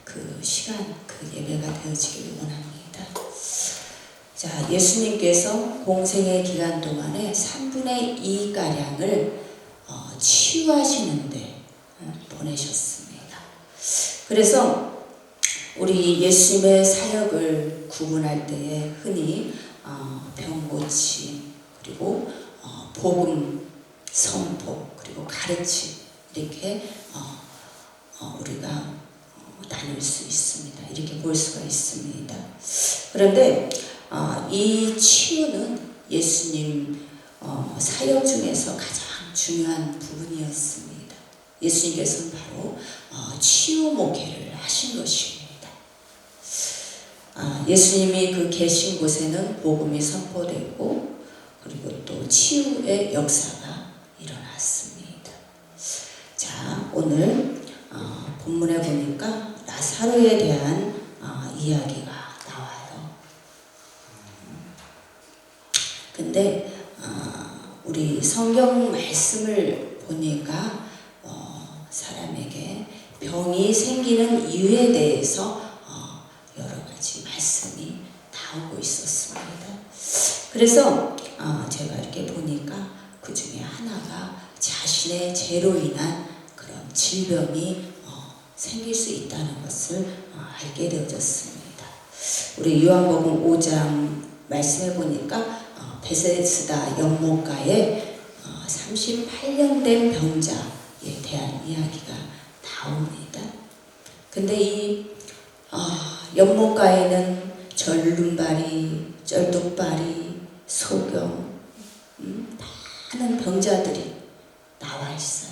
그 시간, 그 예배가 되어지기를 원합니다. 자, 예수님께서 공생의 기간 동안에 3분의 2가량을 치유하시는데 보내셨습니다. 그래서 우리 예수님의 사역을 구분할 때에 흔히 병 고침, 그리고 복음 선포, 그리고 가르침, 이렇게 우리가 나눌 수 있습니다. 이렇게 볼 수가 있습니다. 그런데 이 치유는 예수님 사역 중에서 가장 중요한 부분이었습니다. 예수님께서는 바로 치유 목회를 하신 것입니다. 예수님이 그 계신 곳에는 복음이 선포되고, 그리고 또 치유의 역사가 일어났습니다. 자, 오늘 본문에 보니까 나사로에 대한 이야기가 나와요. 근데 우리 성경 말씀을 보니까 사람에게 병이 생기는 이유에 대해서 여러 가지 말씀이 나오고 있었습니다. 그래서 제가 이렇게 보니까 그 중에 하나가 자신의 죄로 인한 그런 질병이 생길 수 있다는 것을 알게 되어졌습니다. 우리 요한복음 5장 말씀해 보니까 베세스다 연못가에 38년 된 병자에 대한 이야기가 나옵니다. 근데 이 연못가에는 절름발이, 쩔뚝발이, 소경, 많은 병자들이 나와 있어요.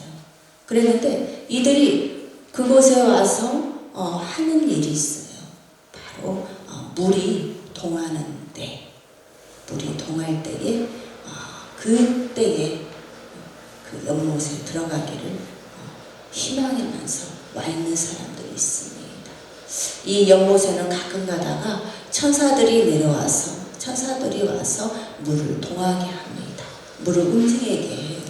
그랬는데 이들이 그곳에 와서 하는 일이 있어요. 바로 물이 동하는 때, 물이 동할 때에 그때에 그 연못에 들어가기를 희망하면서 와 있는 사람들이 있습니다. 이 연못에는 가끔 가다가 천사들이 와서 물을 동하게 합니다. 물을 움직이게 해요.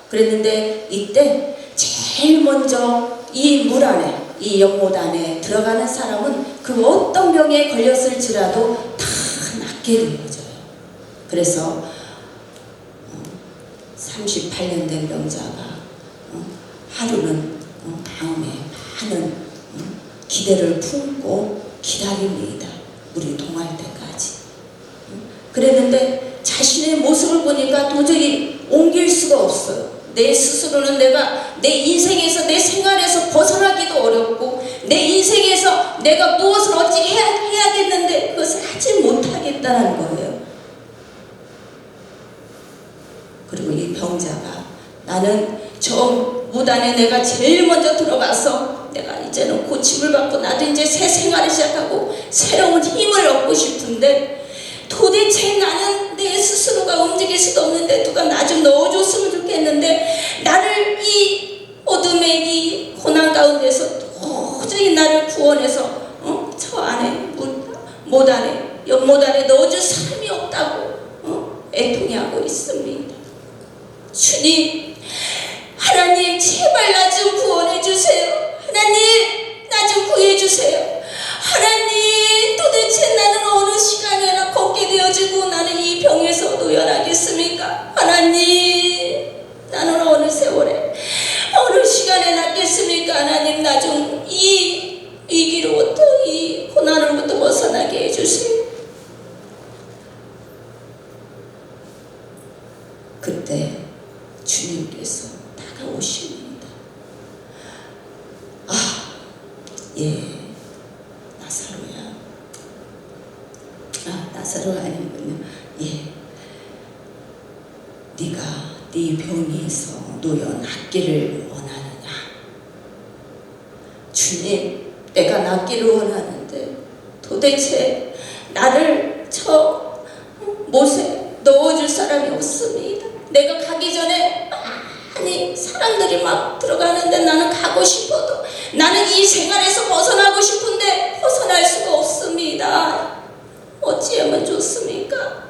그랬는데 이때 제일 먼저 이 물 안에, 이 연못 안에 들어가는 사람은 그 어떤 병에 걸렸을지라도 다 낫게 되어져요. 그래서 38년 된 병자가 하루는 다음에 많은 기대를 품고 기다립니다. 물이 동할 때까지. 그랬는데 자신의 모습을 보니까 도저히 옮길 수가 없어요. 내 스스로는 내가 내 인생에서, 내 생활에서 벗어나기도 어렵고, 내 인생에서 내가 무엇을 어찌 해야겠는데 그것을 하지 못하겠다는 거예요. 그리고 이 병자가, 나는 저 무단에 내가 제일 먼저 들어가서 내가 이제는 고침을 받고 나도 이제 새 생활을 시작하고 새로운 힘을 얻고 싶은데, 도대체 나는 내 스스로가 움직일 수도 없는데 누가 나 좀 넣어줬으면 좋겠는데, 나를 이 어둠의 이 고난 가운데서 도저히 나를 구원해서 저 안에 못 안에, 연못 안에 넣어줄 사람이 없다고 애통해하고 있습니다. 주님, 하나님 제발 나 좀 구원해 주세요. 하나님 나 좀 구해 주세요. 하나님, 도대체 나는 어느 시간에나 걷게 되어지고 나는 이 병에서 놓여나겠습니까? 하나님, 나는 어느 세월에 어느 시간에 낫겠습니까? 하나님, 나 좀 이 위기로부터, 이 고난으로부터 벗어나게 해주세요. 그때 주님께서 다가오십니다. 나사로야. 나사로가 아니군요. 네가 네 병에서 놓여 낫기를 원하느냐? 주님, 내가 낫기를 원하는데 도대체 나를 저 못에 넣어줄 사람이 없습니다. 내가 가기 전에 많이 사람들이 막 들어가는데 나는 가고 싶어도, 나는 이 생활에서 벗어나고 싶은데 벗어날 수가 없습니다. 어찌하면 좋습니까?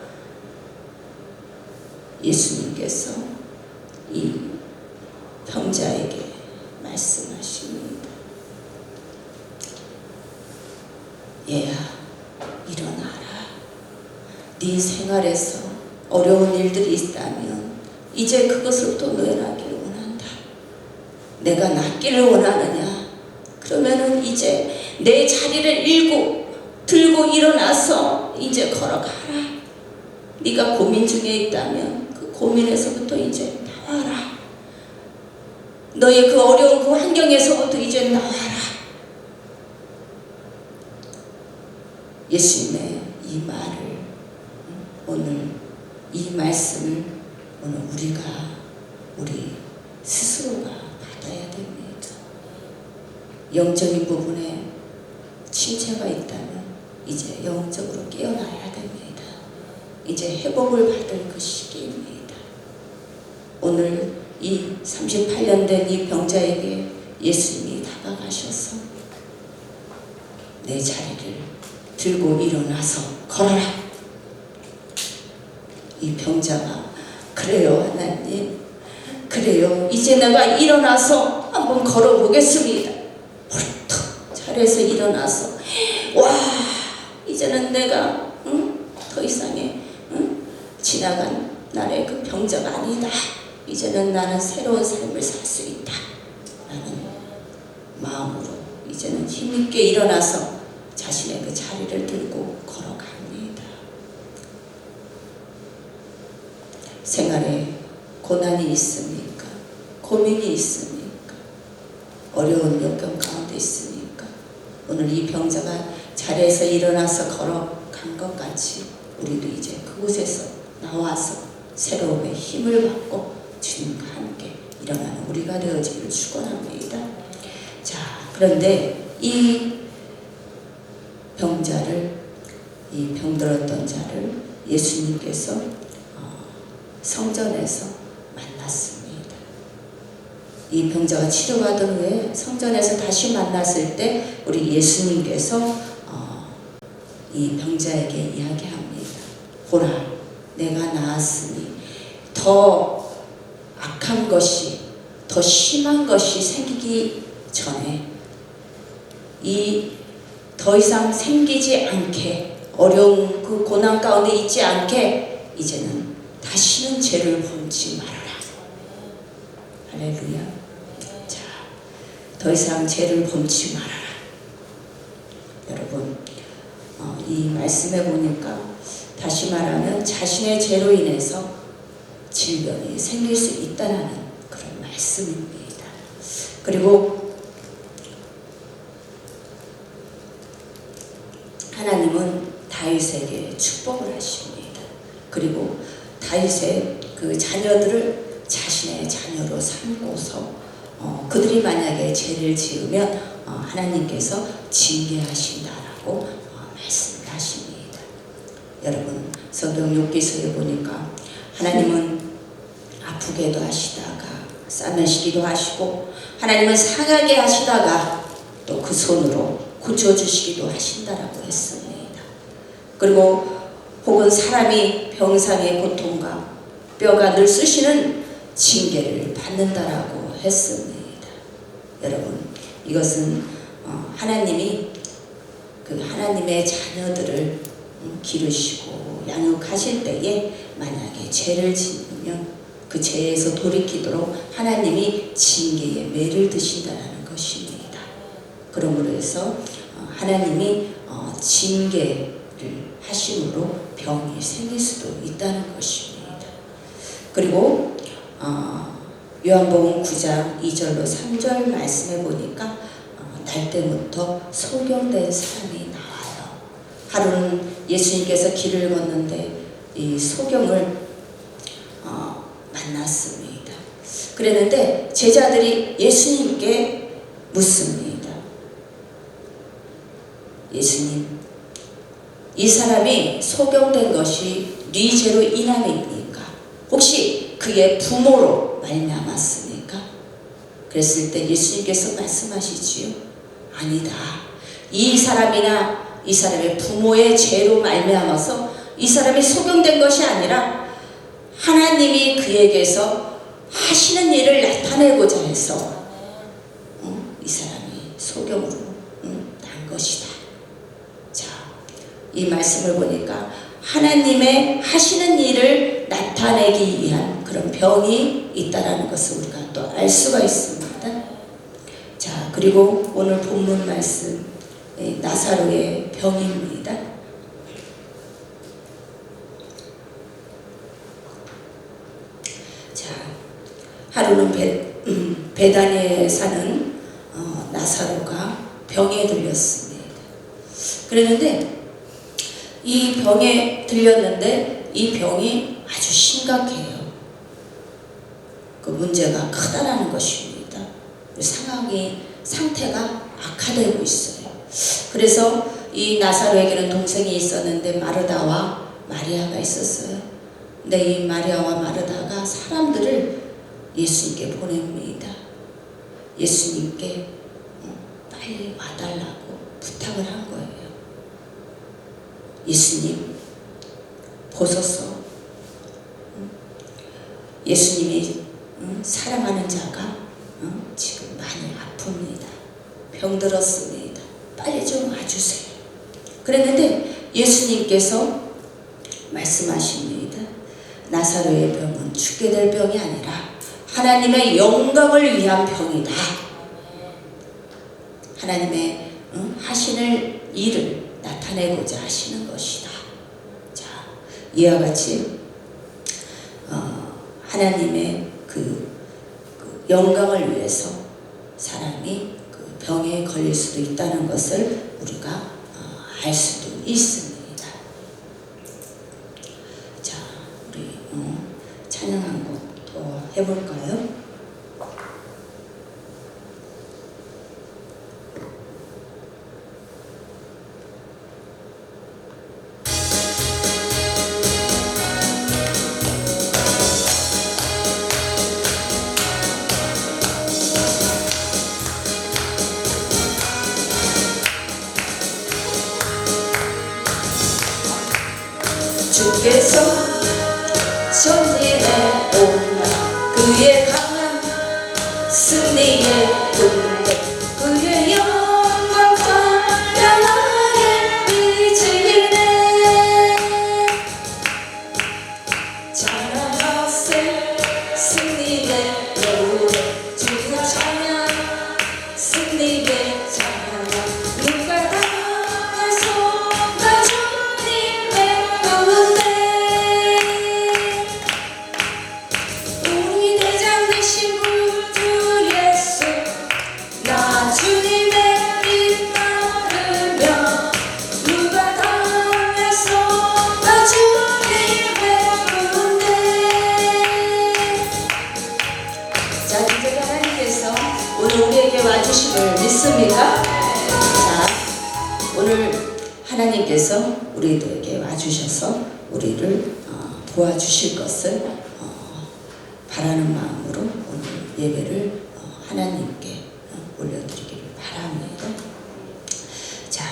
예수님께서 이 병자에게 말씀하십니다. 얘야, 일어나라. 네 생활에서 어려운 일들이 있다면 이제 그것을 또 놓아나기를 원한다. 내가 낫기를 원하느냐? 그러면은 이제 내 자리를 들고 일어나서 이제 걸어가라. 네가 고민 중에 있다면 그 고민에서부터 이제 나와라. 너의 그 어려운 그 환경에서부터 이제 나와라. 예수님의 이 말을, 오늘 이 말씀을 오늘 우리 스스로가 받아야 됩니다. 영적인 부분에 침체가 있다면 이제 영적으로 깨어나야 됩니다. 이제 회복을 받을 그 시기입니다. 오늘 이 38년 된 이 병자에게 예수님이 다가가셔서 내 자리를 들고 일어나서 걸어라. 이 병자가 그래요 하나님, 그래요, 이제 내가 일어나서 한번 걸어보겠습니다. 헐떡 자리에서 일어나서 와, 이제는 내가 더 이상의 지나간 나의 그 병자가 아니다. 이제는 나는 새로운 삶을 살 수 있다 라는 마음으로 이제는 힘있게 일어나서 자신의 그 자리를 들고 걸어갑니다. 생활에 고난이 있습니까? 고민이 있습니까? 어려운 여건 가운데 있습니까? 오늘 이 병자가 자리에서 일어나서 걸어간 것 같이 우리도 이제 그곳에서 나와서 새로움의 힘을 받고 주님과 함께 일어나는 우리가 되어지기를 축원합니다. 자, 그런데 이 병자를, 이 병들었던 자를 예수님께서 성전에서 만났습니다. 이 병자가 치료받은 후에 성전에서 다시 만났을 때 우리 예수님께서 이 병자에게 이야기합니다. 보라, 내가 나았으니 더 악한 것이, 더 심한 것이 생기기 전에, 이 더 이상 생기지 않게, 어려운 그 고난 가운데 있지 않게 이제는 다시는 죄를 범치 말아라. 할렐루야. 자, 더 이상 죄를 범치 말아라. 여러분, 이 말씀에 보니까 다시 말하면 자신의 죄로 인해서 질병이 생길 수 있다는 그런 말씀입니다. 그리고 하나님은 다윗에게 축복을 하십니다. 그리고 다윗의 그 자녀들을 자신의 자녀로 삼고서 그들이 만약에 죄를 지으면 하나님께서 징계하신다라고 말씀을 하십니다. 여러분, 성경 욥기서에 보니까 하나님은 아프게도 하시다가 싸매시기도 하시고, 하나님은 상하게 하시다가 또 그 손으로 고쳐주시기도 하신다라고 했습니다. 그리고 혹은 사람이 병상의 고통과 뼈가 늘 쑤시는 징계를 받는다라고 했습니다. 여러분, 이것은 하나님이 그 하나님의 자녀들을 기르시고 양육하실 때에 만약에 죄를 지으면 그 죄에서 돌이키도록 하나님이 징계의 매를 드신다는 것입니다. 그러므로 해서 하나님이 징계를 하심으로 병이 생길 수도 있다는 것입니다. 그리고 요한복음 9장 2절로 3절 말씀해 보니까 날 때부터 소경된 사람이 나와요. 하루는 예수님께서 길을 걷는데 이 소경을 만났습니다. 그랬는데 제자들이 예수님께 묻습니다. 예수님, 이 사람이 소경된 것이 네 죄로 인함입니까? 혹시 그의 부모로 말미암았습니까? 그랬을 때 예수님께서 말씀하시지요. 아니다. 이 사람이나 이 사람의 부모의 죄로 말미암아서 이 사람이 소경된 것이 아니라 하나님이 그에게서 하시는 일을 나타내고자 해서 이 사람이 소경으로 난 것이다. 자, 이 말씀을 보니까 하나님의 하시는 일을 나타내기 위한 그런 병이 있다라는 것을 우리가 또 알 수가 있습니다. 자, 그리고 오늘 본문 말씀 나사로의 병입니다. 자, 하루는 베다니에 사는 나사로가 병에 들렸습니다. 그랬는데 이 병에 들렸는데 이 병이 아주 심각해요. 그 문제가 크다라는 것입니다. 상태가 악화되고 있어요. 그래서 이 나사로에게는 동생이 있었는데 마르다와 마리아가 있었어요. 근데 이 마리아와 마르다가 사람들을 예수님께 보냅니다. 예수님께 빨리 와달라고 부탁을 한 거예요. 예수님 보소서. 예수님이 사랑하는 자가 지금 많이 아픕니다. 병들었습니다. 빨리 좀 와주세요. 그랬는데 예수님께서 말씀하십니다. 나사로의 병은 죽게 될 병이 아니라 하나님의 영광을 위한 병이다. 하나님의 하시는 일을 나타내고자 하시는 것이다. 자, 이와 같이 하나님의 그 영광을 위해서 사람이 그 병에 걸릴 수도 있다는 것을 우리가 알 수도 있습니다. 자, 우리 찬양 한 곡 더 해볼까요? 주께서 전진해 온나 그의 강한 승리의 군대 그의 영광 찬양하게 비치네. 찬양하세 승리의 노래 주의 찬양 승리의 찬양 누가 당해서 나 주님의 우리 대장 되신 구주 예수 나 주님의 이 따르며 누가 당해서 나 주님의 군대. 자, 이제 하나님께서 오늘 우리에게 와주심을 믿습니까? 자, 오늘 하나님께서 우리들에게 와주셔서 우리를 도와주실 것을 바라는 마음으로 오늘 예배를 하나님께 올려드리기를 바랍니다. 자,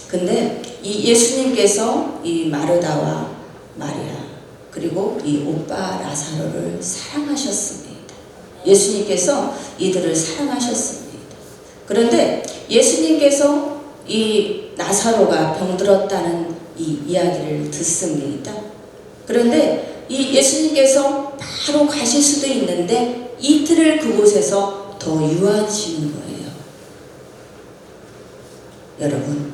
근데 이 예수님께서 이 마르다와 마리아 그리고 이 오빠 라사로를 사랑하셨습니다. 예수님께서 이들을 사랑하셨습니다. 그런데 예수님께서 이 나사로가 병들었다는 이 이야기를 듣습니다. 그런데 이 예수님께서 바로 가실 수도 있는데 이틀을 그곳에서 더 유하시는 거예요. 여러분,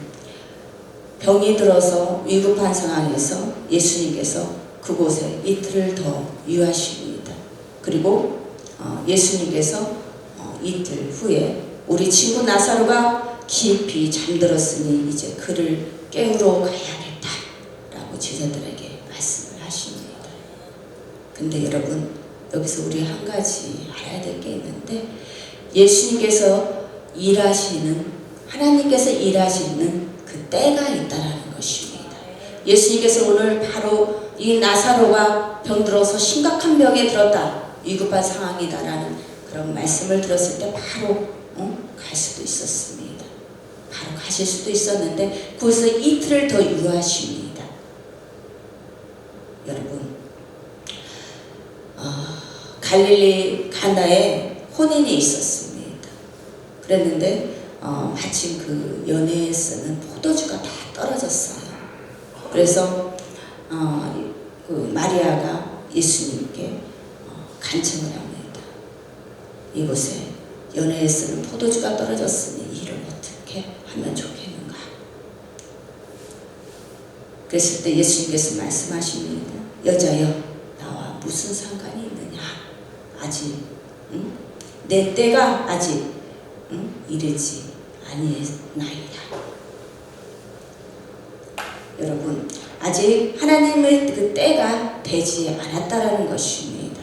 병이 들어서 위급한 상황에서 예수님께서 그곳에 이틀을 더 유하십니다. 그리고 예수님께서 이틀 후에 우리 친구 나사로가 깊이 잠들었으니 이제 그를 깨우러 가야겠다라고 제자들에게 말씀을 하십니다. 근데 여러분, 여기서 우리 한 가지 알아야 될 게 있는데 예수님께서 하나님께서 일하시는 그 때가 있다라는 것입니다. 예수님께서 오늘 바로 이 나사로가 병들어서 심각한 병에 들었다, 위급한 상황이다라는 그런 말씀을 들었을 때 바로 갈 수도 있었습니다. 바로 가실 수도 있었는데 그것을 이틀을 더 유하십니다. 여러분, 갈릴리 가나에 혼인이 있었습니다. 그랬는데 마침 그 연회에 쓰는 포도주가 다 떨어졌어요. 그래서 그 마리아가 예수님께 간청을 합니다. 이곳에 연회에 쓰는 포도주가 떨어졌으니 이를 어떻게 하면 좋겠는가? 그랬을 때 예수님께서 말씀하십니다. 여자여, 나와 무슨 상관이 있느냐? 아직 내 때가 아직 이르지 아니나이다. 여러분, 아직 하나님의 그 때가 되지 않았다라는 것입니다.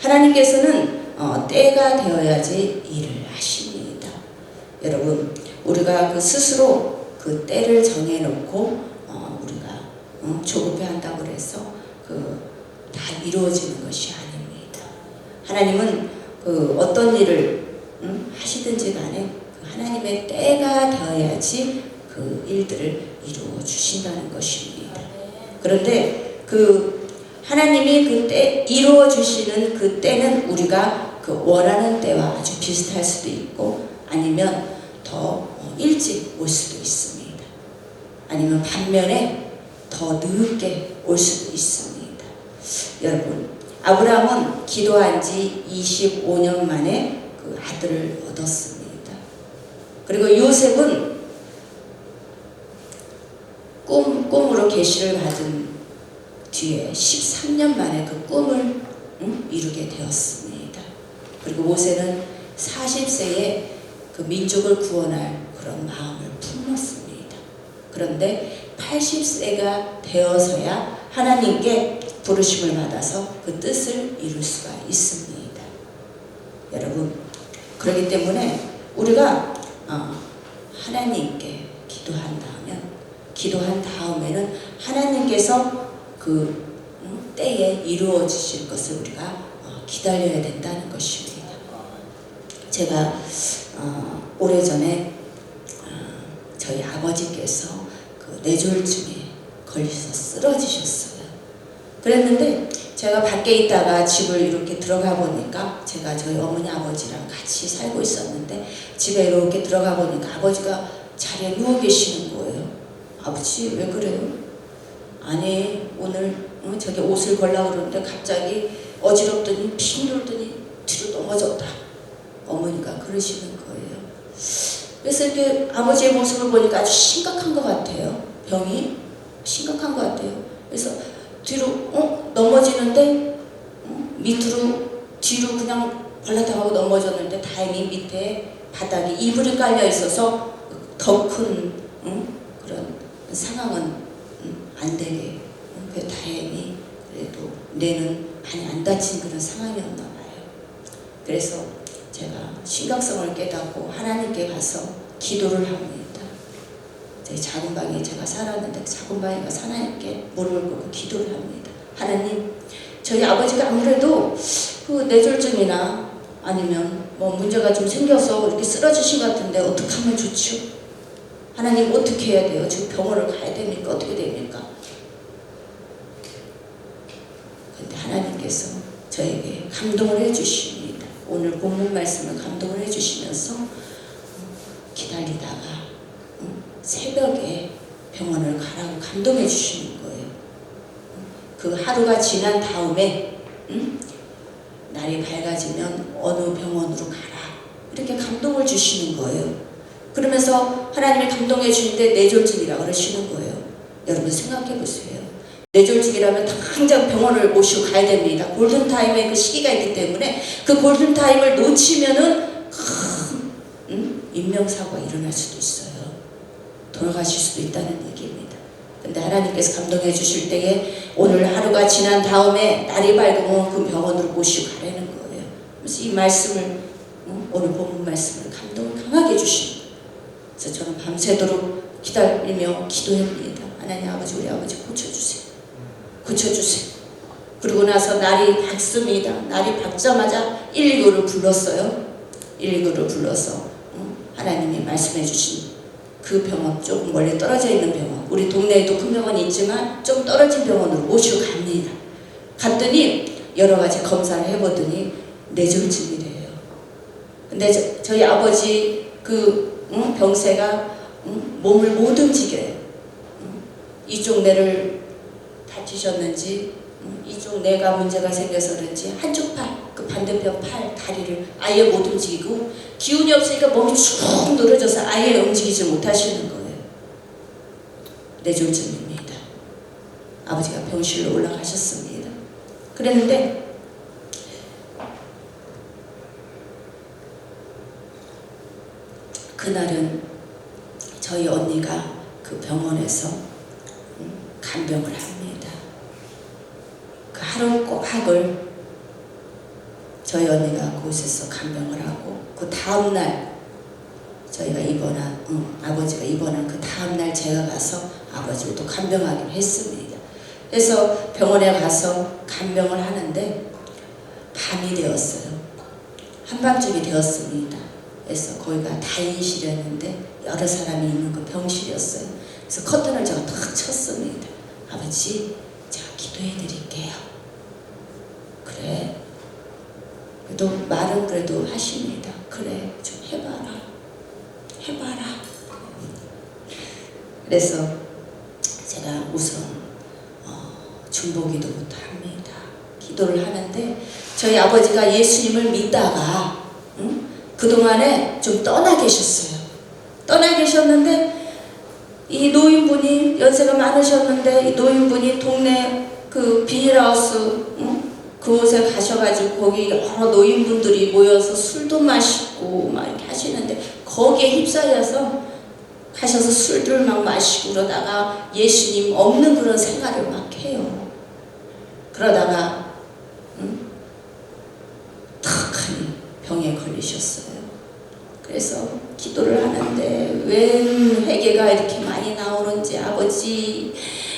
하나님께서는 때가 되어야지 일을 하십니다. 여러분, 우리가 그 스스로 그 때를 정해놓고 우리가 조급해한다고 해서 다 이루어지는 것이 아닙니다. 하나님은 그 어떤 일을 하시든지 간에 그 하나님의 때가 되어야지 그 일들을 이루어 주신다는 것입니다. 그런데 그 하나님이 그 때 이루어 주시는 그 때는 우리가 그 원하는 때와 아주 비슷할 수도 있고 아니면 더 일찍 올 수도 있습니다. 아니면 반면에 더 늦게 올 수도 있습니다. 여러분, 아브라함은 기도한 지 25년 만에 그 아들을 얻었습니다. 그리고 요셉은 꿈으로 계시를 받은 뒤에 13년 만에 그 꿈을 이루게 되었습니다. 그리고 모세는 40세에 그 민족을 구원할 그런 마음을 품었습니다. 그런데 80세가 되어서야 하나님께 부르심을 받아서 그 뜻을 이룰 수가 있습니다. 여러분, 그렇기 때문에 우리가 하나님께 기도한 다음에는 하나님께서 그 때에 이루어지실 것을 우리가 기다려야 된다는 것입니다. 제가 오래전에 저희 아버지께서 그 뇌졸중에 걸려서 쓰러지셨어요. 그랬는데 제가 밖에 있다가 집을 이렇게 들어가 보니까 제가 저희 어머니 아버지랑 같이 살고 있었는데 집에 이렇게 들어가 보니까 아버지가 자리에 누워 계시는 거예요. 아버지 왜 그래요? 아니 오늘 저기 옷을 걸라고 그러는데 갑자기 어지럽더니 핑 돌더니 뒤로 넘어졌다. 어머니가 그러시는 거예요. 그래서 이렇게 아버지의 모습을 보니까 아주 심각한 것 같아요. 병이 심각한 것 같아요. 그래서 뒤로 넘어지는데 뒤로 그냥 발라당하고 넘어졌는데 다행히 밑에 바닥에 이불이 깔려 있어서 더 큰 그런 상황은 안 되게 다행히 그래도 뇌는 많이 안 다친 그런 상황이었나 봐요. 그래서 제가 심각성을 깨닫고 하나님께 가서 기도를 합니다. 제 작은 방에 제가 살았는데 작은 방에 가서 하나님께 무릎을 꿇고 기도를 합니다. 하나님, 저희 아버지가 아무래도 그 뇌졸중이나 아니면 뭐 문제가 좀 생겨서 이렇게 쓰러지신 것 같은데 어떻게 하면 좋죠? 하나님 어떻게 해야 돼요? 지금 병원을 가야 됩니까? 어떻게 됩니까? 근데 하나님께서 저에게 감동을 해주십니다. 오늘 본문 말씀을 감동을 해주시면서 기다리다가 새벽에 병원을 가라고 감동해 주시는 거예요. 그 하루가 지난 다음에 날이 밝아지면 어느 병원으로 가라 이렇게 감동을 주시는 거예요. 그러면서 하나님이 감동해 주는데 뇌졸중이라고 그러시는 거예요. 여러분 생각해 보세요. 뇌졸중이라면 당장 병원을 모시고 가야 됩니다. 골든타임에 그 시기가 있기 때문에 그 골든타임을 놓치면은 큰 인명사고가 일어날 수도 있어요. 돌아가실 수도 있다는 얘기입니다. 근데 하나님께서 감동해 주실 때에 오늘 하루가 지난 다음에 날이 밝으면 그 병원으로 모시고 가라는 거예요. 그래서 이 말씀을 오늘 본문 말씀을 감동을 강하게 주십니다. 그래서 저는 밤새도록 기다리며 기도합니다. 하나님 아버지, 우리 아버지 고쳐주세요. 고쳐주세요. 그러고 나서 날이 밝습니다. 날이 밝자마자 119를 불렀어요. 119를 불러서 하나님이 말씀해 주신 그 병원, 조금 멀리 떨어져 있는 병원, 우리 동네에도 큰 병원이 있지만 좀 떨어진 병원으로 모시고 갑니다. 갔더니 여러 가지 검사를 해보더니 뇌졸중이래요. 근데 저희 아버지 그 병세가 몸을 못 움직여요. 이쪽 뇌를 다치셨는지 이쪽 뇌가 문제가 생겨서 그런지 한쪽 팔, 그 반대편 팔, 다리를 아예 못 움직이고 기운이 없으니까 몸이 쭉 늘어져서 아예 움직이지 못하시는 거예요. 뇌졸중입니다. 아버지가 병실로 올라가셨습니다. 그랬는데 그날은 저희 언니가 그 병원에서 간병을 합니다. 그 하루 꼬박을 저희 언니가 그곳에서 간병을 하고 그 다음날 저희가 아버지가 입원한 그 다음날 제가 가서 아버지를 또 간병하기로 했습니다. 그래서 병원에 가서 간병을 하는데 밤이 되었어요. 한밤중이 되었습니다. 그래서 거기가 다인실이었는데 여러 사람이 있는 그 병실이었어요. 그래서 커튼을 제가 탁 쳤습니다. 아버지, 제가 기도해 드릴게요. 그래. 그래도 말은 그래도 하십니다. 그래, 좀 해봐라. 그래서 제가 우선 중보기도부터 합니다. 기도를 하는데 저희 아버지가 예수님을 믿다가 그동안에 좀 떠나 계셨어요. 떠나 계셨는데 이 노인분이 연세가 많으셨는데 이 노인분이 동네 그 비닐하우스 그곳에 가셔가지고 거기 여러 노인분들이 모여서 술도 마시고 막 이렇게 하시는데 거기에 휩싸여서 가셔서 술을 막 마시고 그러다가 예수님 없는 그런 생활을 막 해요. 그러다가 탁하니 병에 걸리셨어요. 그래서 기도를 하는데 웬 회개가 이렇게 많이 나오는지 아버지,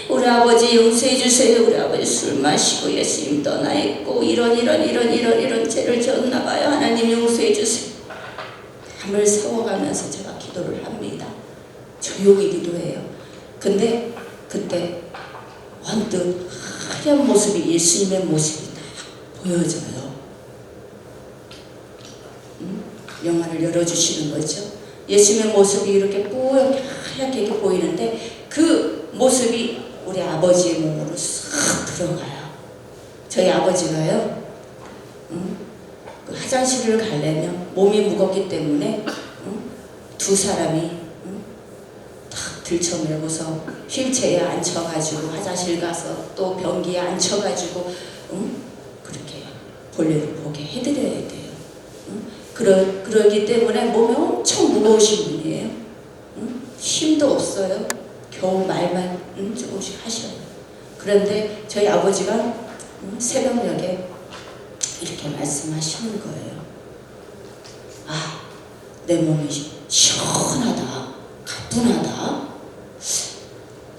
우리 아버지 용서해 주세요. 우리 아버지 술 마시고 예수님 떠나 있고 이런 죄를 지었나 봐요. 하나님 용서해 주세요. 밤을 새워가면서 제가 기도를 합니다. 조용히 기도해요. 근데 그때 언뜻 하얀 모습이 예수님의 모습이 딱 보여져요. 영화를 열어주시는 거죠. 예수님의 모습이 이렇게 뿌옇게 하얗게 보이는데 그 모습이 우리 아버지의 몸으로 싹 들어가요. 저희 아버지가요, 그 화장실을 가려면 몸이 무겁기 때문에 두 사람이 탁 들쳐매고서 휠체어에 앉혀가지고 화장실 가서 또 변기에 앉혀가지고 그렇게 볼일을 보게 해드려야 돼요. 그러기 때문에 몸이 엄청 무거우신 분이에요. 힘도 없어요. 겨우 말만 조금씩 하셔요. 그런데 저희 아버지가 새벽녘에 이렇게 말씀하시는 거예요. 아, 내 몸이 시원하다, 가뿐하다.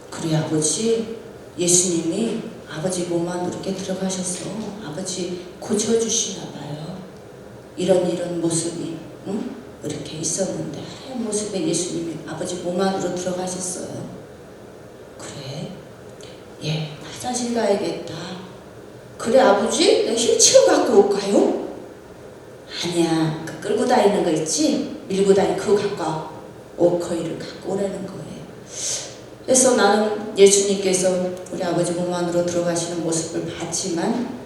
그래 아버지, 예수님이 아버지 몸 안으로 이렇게 들어가셔서 아버지 고쳐주시나 봐요. 이런 모습이 이렇게 있었는데 하얀 모습의 예수님이 아버지 몸 안으로 들어가셨어요. 그래? 예, 화장실 가야겠다. 그래 아버지? 내가 휠체어 갖고 올까요? 아니야, 그 끌고 다니는 거 있지? 밀고 다니는 그거 갖고 와. 워커힐을 갖고 오라는 거예요. 그래서 나는 예수님께서 우리 아버지 몸 안으로 들어가시는 모습을 봤지만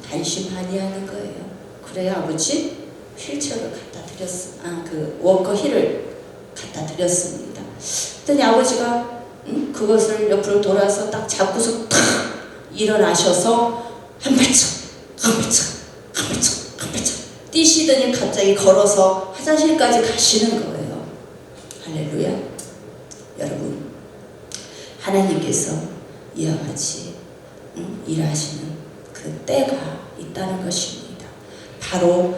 단심하니하는 거예요. 그래 아버지? 휠체어를 갖다 드렸습니다. 그 워커힐을 갖다 드렸습니다. 그랬더니 아버지가 그것을 옆으로 돌아서 딱 잡고서 탁 일어나셔서 한 발짝 뛰시더니 갑자기 걸어서 화장실까지 가시는 거예요. 할렐루야. 여러분, 하나님께서 이와 같이 일하시는 그 때가 있다는 것입니다. 바로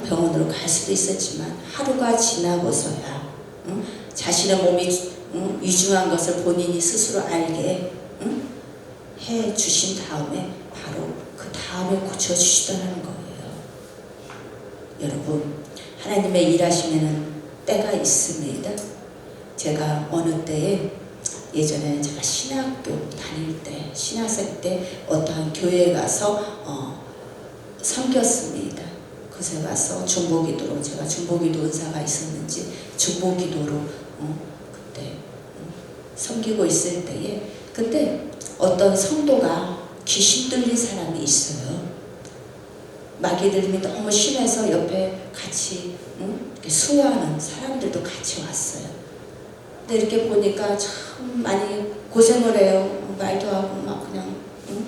병원으로 갈 수도 있었지만 하루가 지나고서야 자신의 몸이 위중한 것을 본인이 스스로 알게 해 주신 다음에 바로 그 다음에 고쳐주시더라는 거예요. 여러분, 하나님의 일하시면은 때가 있습니다. 제가 어느 때에 예전에 제가 신학교 다닐 때, 신학생 때 어떠한 교회에 가서 섬겼습니다. 그 그곳에 가서 중보기도로, 제가 중보기도 은사가 있었는지 중보기도로 그때 섬기고 있을 때에, 그때 어떤 성도가 귀신 들린 사람이 있어요. 마귀 들림이 너무 심해서 옆에 같이 이렇게 수호하는 사람들도 같이 왔어요. 근데 이렇게 보니까 참 많이 고생을 해요. 말도 하고 막 그냥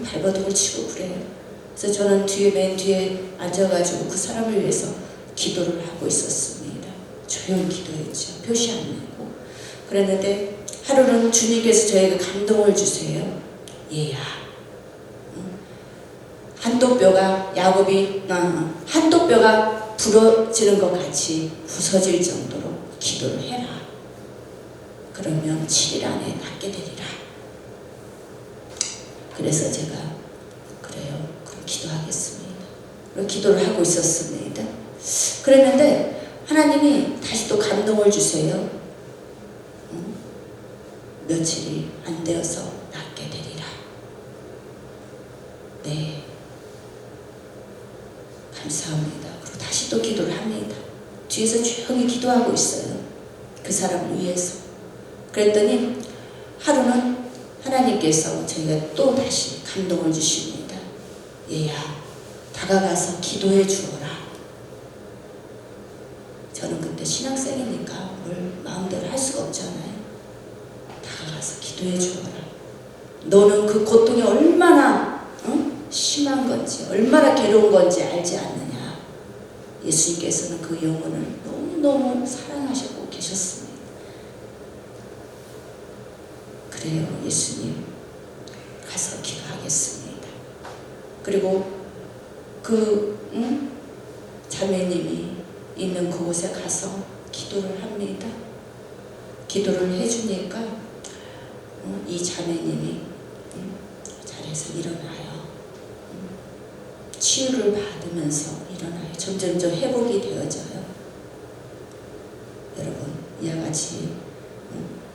발버둥을 치고 그래요. 그래서 저는 맨 뒤에 앉아가지고 그 사람을 위해서 기도를 하고 있었습니다. 조용히 기도했죠. 표시 안 내고. 그랬는데 하루는 주님께서 저에게 감동을 주세요. 얘야, 한도뼈가 야곱이 한도뼈가 부러지는 것 같이 부서질 정도로 기도를 해라. 그러면 7일 안에 낫게 되리라. 그래서 제가 그래요, 그럼 기도하겠습니다. 그리고 기도를 하고 있었습니다. 그랬는데 하나님이 다시 또 감동을 주세요. 며칠이 안 되어서 낫게 되리라. 네, 감사합니다. 그리고 다시 또 기도를 합니다. 뒤에서 조용히 기도하고 있어요. 그 사람을 위해서. 그랬더니 하루는 하나님께서 저희가 또 다시 감동을 주십니다. 얘야, 다가가서 기도해 주어라. 저는 그때 신학생이니까 뭘 마음대로 할 수가 없잖아요. 다가가서 기도해 주어라. 너는 그 고통이 얼마나 심한 건지, 얼마나 괴로운 건지 알지 않느냐. 예수님께서는 그 영혼을 너무너무 사랑하시고 계셨습니다. 그래요, 예수님. 가서 기도하겠습니다. 그리고 그 자매님이 있는 그곳에 가서 기도를 합니다. 기도를 해주니까 이 자매님이 자리에서 일어나요. 치유를 받으면서 일어나요. 점점점 회복이 되어져요. 여러분, 이와 같이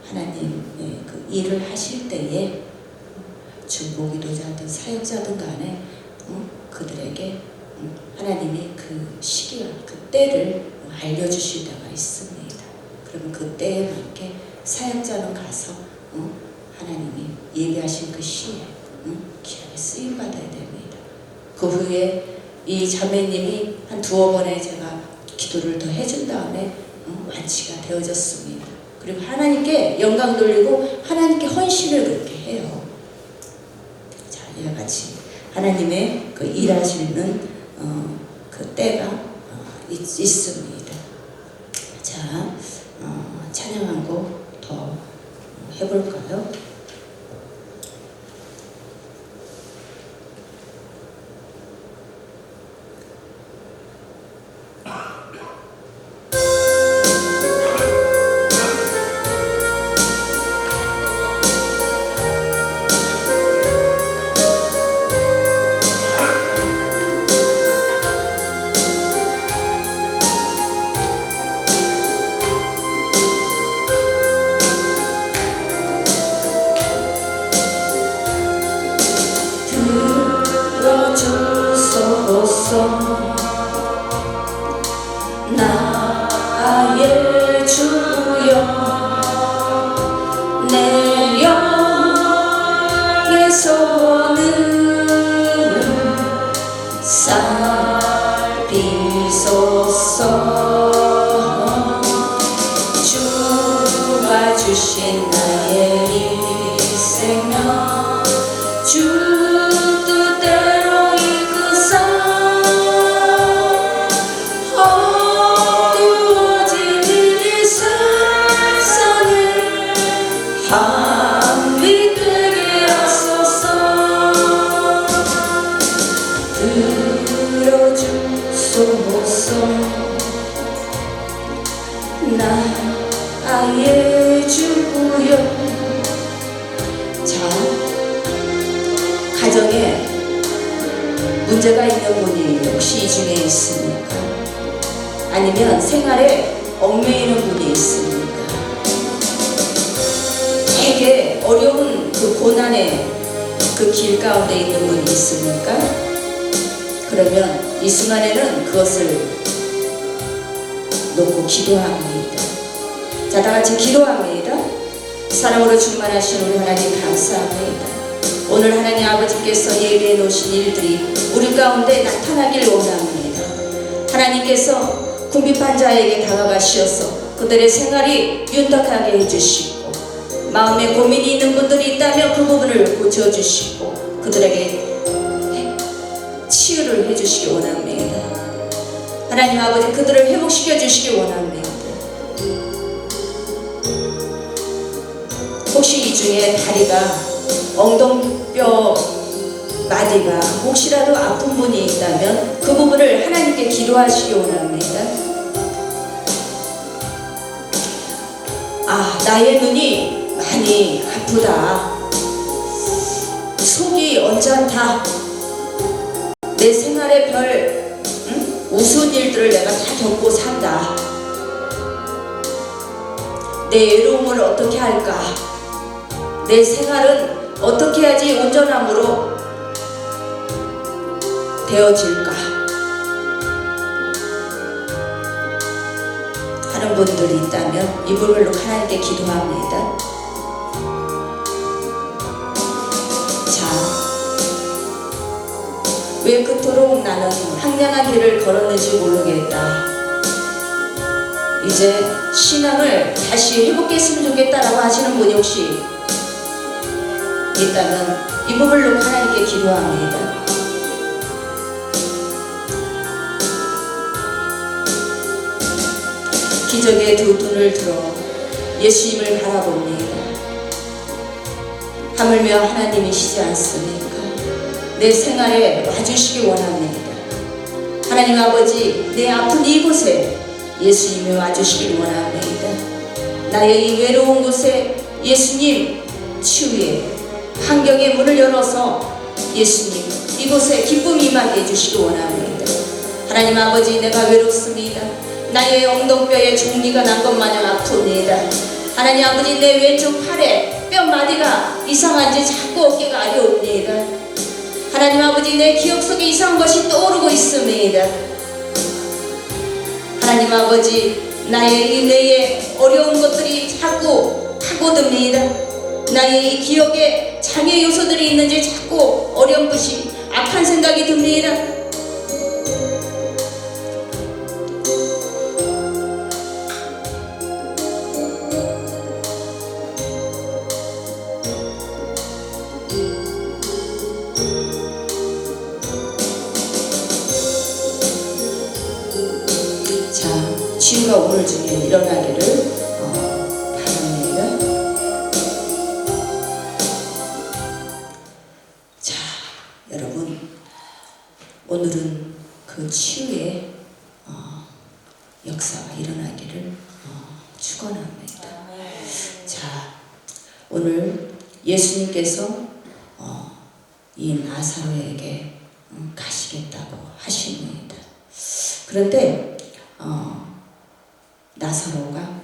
하나님의 그 일을 하실 때에 중보기도자든 사역자든 간에 그들에게 하나님이 그 시기와 그 때를 알려주실 때가 있습니다. 그러면 그 때에 맞게 사역자는 가서 하나님이 예비하신 그 시에 귀하게 쓰임받아야 됩니다. 그 후에 이 자매님이 한 두어 번에 제가 기도를 더 해준 다음에 완치가 되어졌습니다. 그리고 하나님께 영광 돌리고 하나님께 헌신을 그렇게 해요. 자, 이와 같이 하나님의 그 일하시는 그 때가 있습니다. 자, 찬양 한 곡 더 해볼까요? 나의 주여, 내 영의 소원을 살피소서. 주가 주신 나의 일생명 주 뜻대로 이끄사 어두워진 이 세상을 한빛 되게 하소서. 들어주소서. 나의 주여. 자, 가정에 문제가 있는 분이 혹시 이 중에 있습니까? 아니면 생활에 얽매이는 분이 있습니까? 되게 어려운 그 고난의 그 길 가운데 있는 분이 있습니까? 그러면 이 순간에는 그것을 놓고 기도합니다. 자, 다 같이 기도합니다. 사랑으로 충만하신 우리 하나님 감사합니다. 오늘 하나님 아버지께서 예비해 놓으신 일들이 우리 가운데 나타나길 원합니다. 하나님께서 궁핍한 자에게 다가가시어서 그들의 생활이 윤택하게 해주시고, 마음에 고민이 있는 분들이 있다면 그 부분을 고쳐주시고 그들에게 치유를 해주시기 원합니다. 하나님 아버지, 그들을 회복시켜 주시기 원합니다. 혹시 이 중에 다리가, 엉덩뼈 마디가 혹시라도 아픈 분이 있다면 그 부분을 하나님께 기도하시기 원합니다. 나의 눈이 많이 아프다, 속이 언짢다, 내 생활의 별 우스운 일들을 내가 다 겪고 산다, 내 외로움을 어떻게 할까, 내 생활은 어떻게 해야지 온전함으로 되어질까 하는 분들이 있다면 이 부분으로 하나님께 기도합니다. 자, 왜 그토록 나는 황량한 길을 걸었는지 모르겠다, 이제 신앙을 다시 회복했으면 좋겠다라고 하시는 분이 혹시 있다면 이 부분으로 하나님께 기도합니다. 기적의 두 눈을 들어 예수님을 바라봅니다. 하물며 하나님이시지 않습니까? 내 생활에 와주시기 원합니다. 하나님 아버지, 내 아픈 이곳에 예수님이 와주시길 원합니다. 나의 이 외로운 곳에 예수님 치유의 환경의 문을 열어서 예수님 이곳에 기쁨이 임하게 해주시기 원합니다. 하나님 아버지, 내가 외롭습니다. 나의 엉덩뼈에 종리가 난 것 마냥 아픕니다. 하나님 아버지, 내 왼쪽 팔에 뼈마디가 이상한지 자꾸 어깨가 아려옵니다. 하나님 아버지, 내 기억 속에 이상한 것이 떠오르고 있습니다. 하나님 아버지, 나의 이 뇌에 어려운 것들이 자꾸 파고듭니다. 나의 이 기억에 장애 요소들이 있는지 자꾸 어렴풋이 악한 생각이 듭니다. 자, 치유가 오늘 중에 일어나기를 바랍니다. 자, 여러분, 오늘은 그 치유의 역사가 일어나기를 축원합니다. 자, 오늘 예수님께서 이 나사로에게 가시겠다고 하십니다. 그런데 나사로가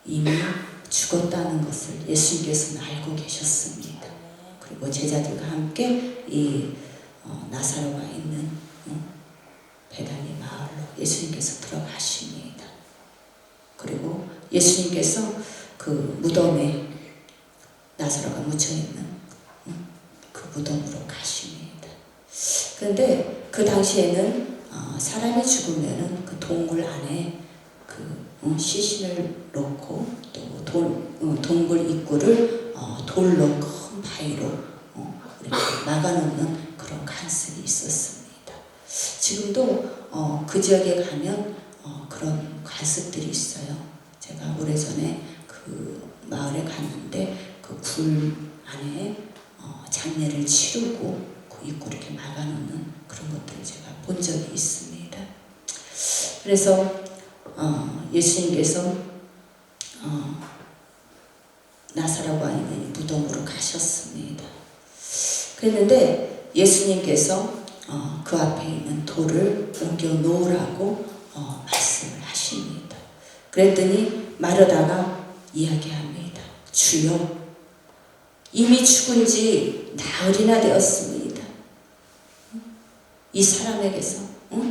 이미 죽었다는 것을 예수님께서는 알고 계셨습니다. 그리고 제자들과 함께 이 나사로가 있는 베다니 마을로 예수님께서 들어가십니다. 그리고 예수님께서 그 무덤에 나사로가 묻혀있는 그 무덤으로 가십니다. 그런데 그 당시에는 사람이 죽으면은 그 동굴 안에 그 시신을 놓고 또 동굴 입구를 돌로 큰 바위로 이렇게 막아놓는 그런 관습이 있었습니다. 지금도 그 지역에 가면 그런 관습들이 있어요. 제가 오래전에 그 마을에 갔는데 그 굴 안에 장례를 치르고 그 입구를 이렇게 막아놓는 그런 것들을 제가 본 적이 있습니다. 그래서 예수님께서 나사로가 있는 무덤으로 가셨습니다. 그랬는데 예수님께서 그 앞에 있는 돌을 옮겨 놓으라고 말씀을 하십니다. 그랬더니 마르다가 이야기합니다. 주여, 이미 죽은 지 나흘이나 되었습니다. 이 사람에게서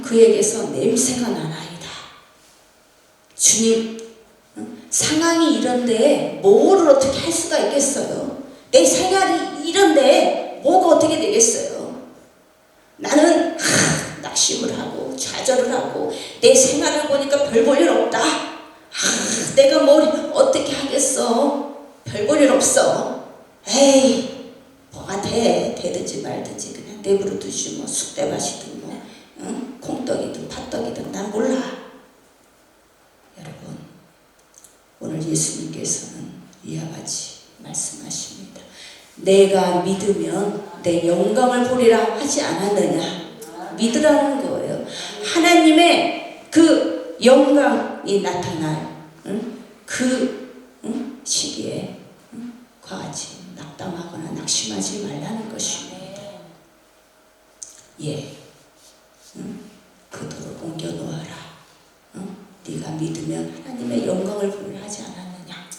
그에게서 냄새가 나나이다. 주님, 상황이 이런데 뭐를 어떻게 할 수가 있겠어요? 내 생활이 이런데 뭐가 어떻게 되겠어요? 나는 낙심을 하고 좌절을 하고 내 생활을 보니까 별 볼 일 없다. 내가 뭘 어떻게 하겠어? 별 볼 일 없어. 에이, 뭐가 되든지 말든지 그냥 내버려 두지 뭐 쑥대밭이든 뭐 콩떡이든 팥떡이든 난 몰라. 여러분, 오늘 예수님께서는 이와 같이 말씀하십니다. 내가 믿으면 내 영광을 보리라 하지 않았느냐. 믿으라는 거예요. 하나님의 그 영광이 나타날 그 시기에 그와 같이 낙담하거나 낙심하지 말라는 것입니다. 예, 그 돌을 옮겨 놓아라. 네가 믿으면 하나님의 영광을 보리라 하지 않았느냐.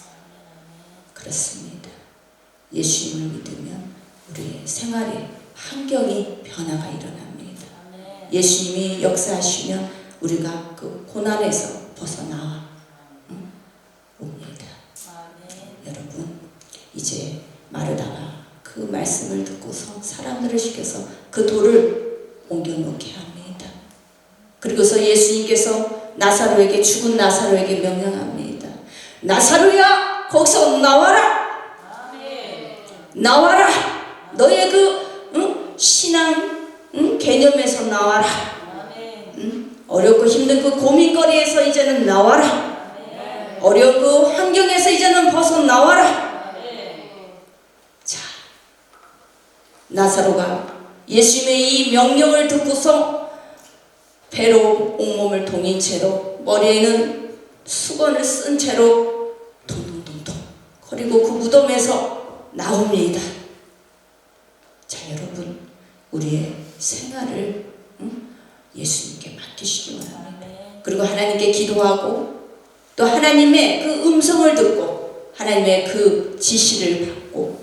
그렇습니다. 예수님을 믿으면 우리의 생활에 환경이 변화가 일어납니다. 예수님이 역사하시면 우리가 그 고난에서 벗어나와 옵니다. 여러분, 이제 마르다가 그 말씀을 듣고서 사람들을 시켜서 그 돌을 옮겨놓게 합니다. 그리고서 예수님께서 나사로에게, 죽은 나사로에게 명령합니다. 나사로야, 거기서 나와라. 나와라. 너의 그 신앙 개념에서 나와라. 어렵고 힘든 그 고민거리에서 이제는 나와라. 어려운 그 환경에서 이제는 벗어나와라. 자, 나사로가 예수님의 이 명령을 듣고서 배로 온몸을 동인 채로 머리에는 수건을 쓴 채로 동동동동 그리고 그 무덤에서 나옵니다. 자, 여러분, 우리의 생활을 예수님께 맡기시기 원합니다. 그리고 하나님께 기도하고 또 하나님의 그 음성을 듣고 하나님의 그 지시를 받고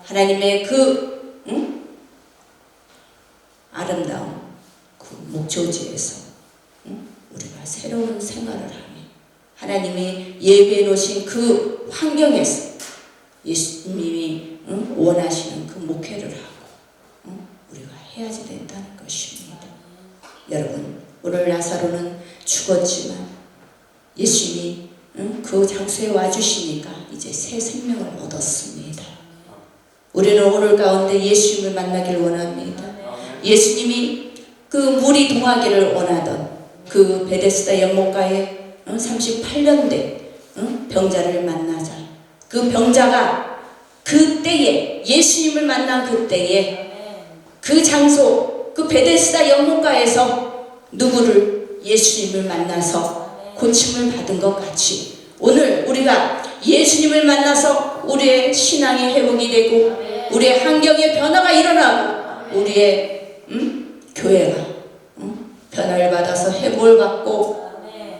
하나님의 그 아름다운 그 목조지에서 우리가 새로운 생활을 하며 하나님이 예비해 놓으신 그 환경에서 예수님이 원하시는 그 목회를 하고 우리가 해야지 된다는 것입니다. 여러분, 오늘 나사로는 죽었지만 예수님이 그 장소에 와주시니까 이제 새 생명을 얻었습니다. 우리는 오늘 가운데 예수님을 만나길 원합니다. 예수님이 그 물이 동하기를 원하던 그 베데스다 연못가에 38년 된 병자를 만나자. 그 병자가 그때에 예수님을 만난 그때에 그 장소 그 베데스다 연못가에서 누구를 예수님을 만나서 고침을 받은 것 같이 오늘 우리가 예수님을 만나서 우리의 신앙이 회복이 되고 우리의 환경에 변화가 일어나고 우리의 교회가 변화를 받아서 회복을 받고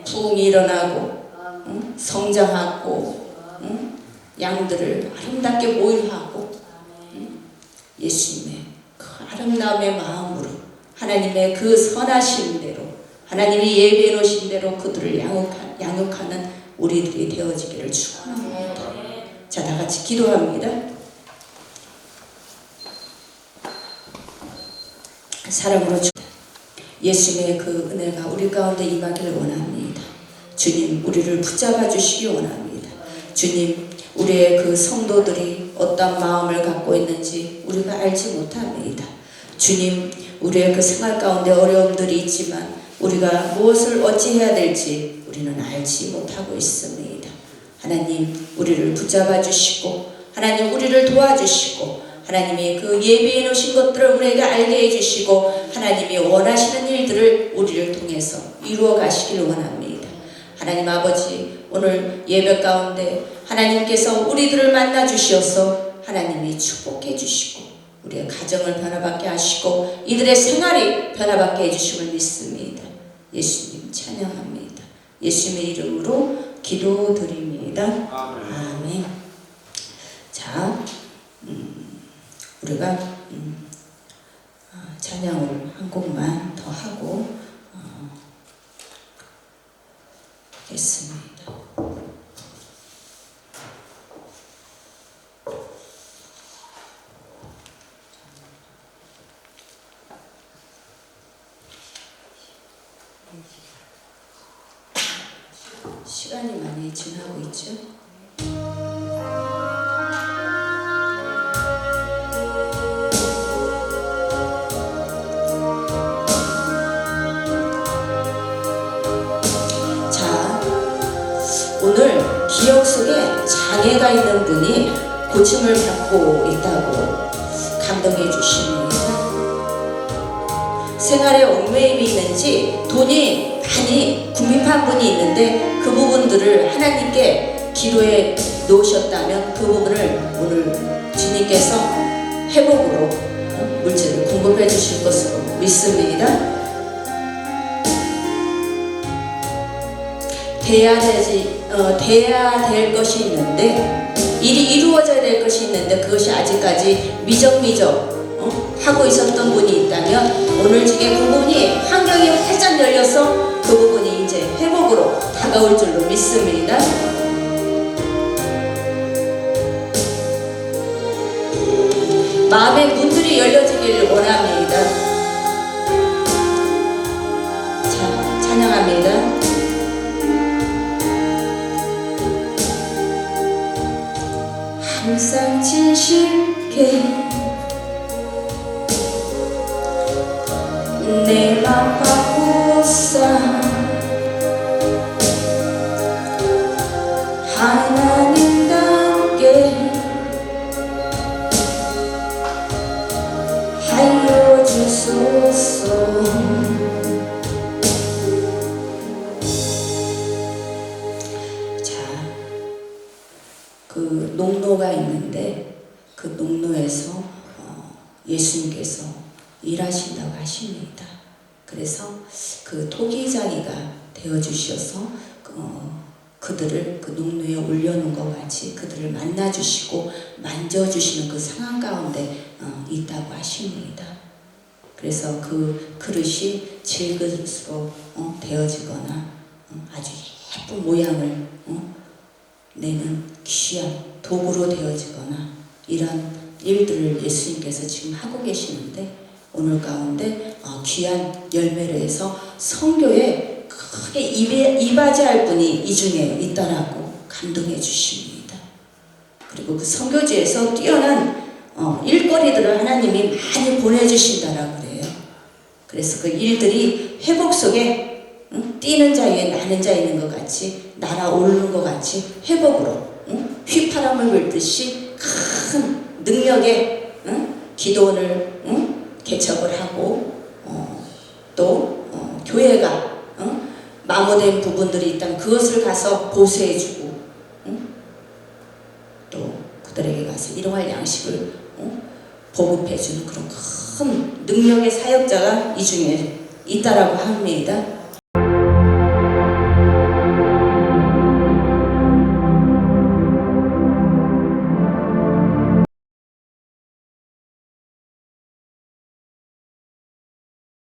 부흥이 일어나고 성장하고 양들을 아름답게 보유하고 예수님의 그 아름다움의 마음으로 하나님의 그 선하심대로 하나님이 예배해 놓으신 대로 그들을 양육하는 우리들이 되어지기를 축원합니다. 자, 다 같이 기도합니다. 사랑으로 예수님의 그 은혜가 우리 가운데 임하기를 원합니다. 주님, 우리를 붙잡아 주시기 원합니다. 주님, 우리의 그 성도들이 어떤 마음을 갖고 있는지 우리가 알지 못합니다. 주님, 우리의 그 생활 가운데 어려움들이 있지만 우리가 무엇을 어찌해야 될지 우리는 알지 못하고 있습니다. 하나님, 우리를 붙잡아 주시고 하나님, 우리를 도와주시고 하나님이 그 예비해 놓으신 것들을 우리에게 알게 해주시고 하나님이 원하시는 일들을 우리를 통해서 이루어 가시기를 원합니다. 하나님 아버지, 오늘 예배 가운데 하나님께서 우리들을 만나 주시어서 하나님이 축복해 주시고 우리의 가정을 변화받게 하시고 이들의 생활이 변화받게 해주심을 믿습니다. 예수님 찬양합니다. 예수님의 이름으로 기도드립니다. 아멘. 자, 우리가 찬양을 한 곡만 더 하고 하겠습니다. 시간이 많이 지나고 있죠. 자, 오늘 기억 속에 장애가 있는 분이 고침을 받고 있다고 감동해 주십니다. 생활에 얽매임이 있는지 돈이 많이 궁핍한 분이 있는데 그 부분들을 하나님께 기도해 놓으셨다면 그 부분을 오늘 주님께서 회복으로 물질을 공급해 주실 것으로 믿습니다. 돼야 될 것이 있는데, 일이 이루어져야 될 것이 있는데 그것이 아직까지 미적미적 하고 있었던 분이 있다면 오늘 중에 그 부분이 환경이 활짝 열려서 그 부분이 이제 회복으로 다가올 줄로 믿습니다. 마음의 문들이 열려지기를 원합니다. 자, 찬양합니다. 항상 진실게 내 맘 바꾸사 하나님답게 하여 주소서. 자, 그 농로가 있는데 그 농로에서 예수님께서 일하신다고 하십니다. 그래서 그 토기장이가 되어주셔서 그들을 그 농로에 올려놓은 것 같이 그들을 만나주시고 만져주시는 그 상황 가운데 있다고 하십니다. 그래서 그 그릇이 질그릇으로 되어지거나 아주 예쁜 모양을 내는 귀한 도구로 되어지거나 이런 일들을 예수님께서 지금 하고 계시는데 오늘 가운데 귀한 열매를 해서 선교에 크게 이바지할 분이 이 중에 있다라고 감동해 주십니다. 그리고 그 선교지에서 뛰어난 일거리들을 하나님이 많이 보내주신다라고 그래요. 그래서 그 일들이 회복 속에 뛰는 자 위에 나는 자 있는 것 같이 날아오르는 것 같이 회복으로 휘파람을 불듯이 큰 능력의 기도원을 개척을 하고 또 교회가 마모된 부분들이 있다면 그것을 가서 보수해주고 또 그들에게 가서 일용할 양식을 보급해주는 그런 큰 능력의 사역자가 이 중에 있다라고 합니다.